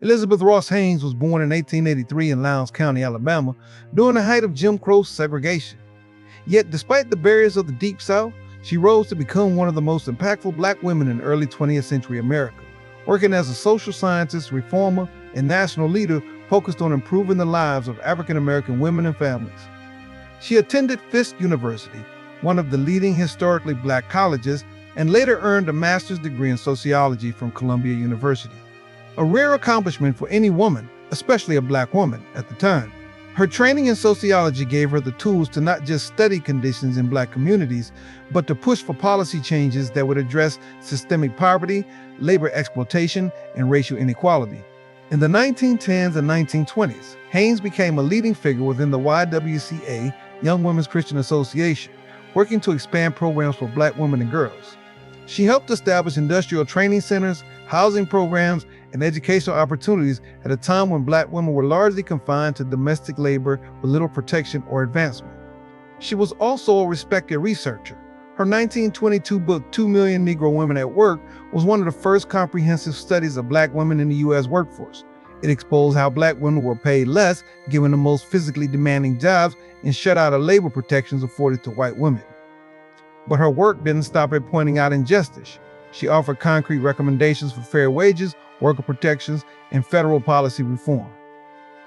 Elizabeth Ross Haynes was born in 1883 in Lowndes County, Alabama, during the height of Jim Crow segregation. Yet, despite the barriers of the Deep South, she rose to become one of the most impactful black women in early 20th century America, working as a social scientist, reformer, and national leader focused on improving the lives of African American women and families. She attended Fisk University, one of the leading historically black colleges, and later earned a master's degree in sociology from Columbia University, a rare accomplishment for any woman, especially a black woman, at the time. Her training in sociology gave her the tools to not just study conditions in black communities, but to push for policy changes that would address systemic poverty, labor exploitation, and racial inequality. In the 1910s and 1920s, Haynes became a leading figure within the YWCA, Young Women's Christian Association, working to expand programs for black women and girls. She helped establish industrial training centers, housing programs, and educational opportunities at a time when black women were largely confined to domestic labor with little protection or advancement. She was also a respected researcher. Her 1922 book, 2 Million Negro Women at Work, was one of the first comprehensive studies of black women in the U.S. workforce. It exposed how black women were paid less given the most physically demanding jobs and shut out of labor protections afforded to white women. But her work didn't stop at pointing out injustice. She offered concrete recommendations for fair wages, worker protections, and federal policy reform.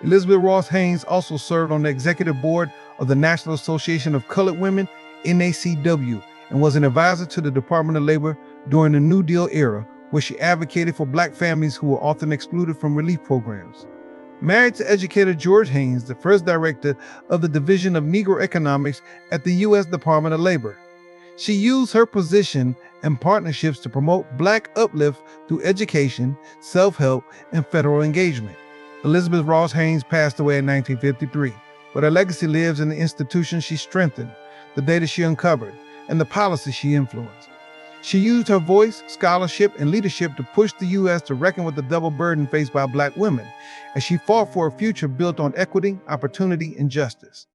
Elizabeth Ross Haynes also served on the executive board of the National Association of Colored Women, NACW, and was an advisor to the Department of Labor during the New Deal era, where she advocated for black families who were often excluded from relief programs. Married to educator George Haynes, the first director of the Division of Negro Economics at the U.S. Department of Labor. She used her position and partnerships to promote black uplift through education, self-help, and federal engagement. Elizabeth Ross Haynes passed away in 1953, but her legacy lives in the institutions she strengthened, the data she uncovered, and the policies she influenced. She used her voice, scholarship, and leadership to push the U.S. to reckon with the double burden faced by black women, as she fought for a future built on equity, opportunity, and justice.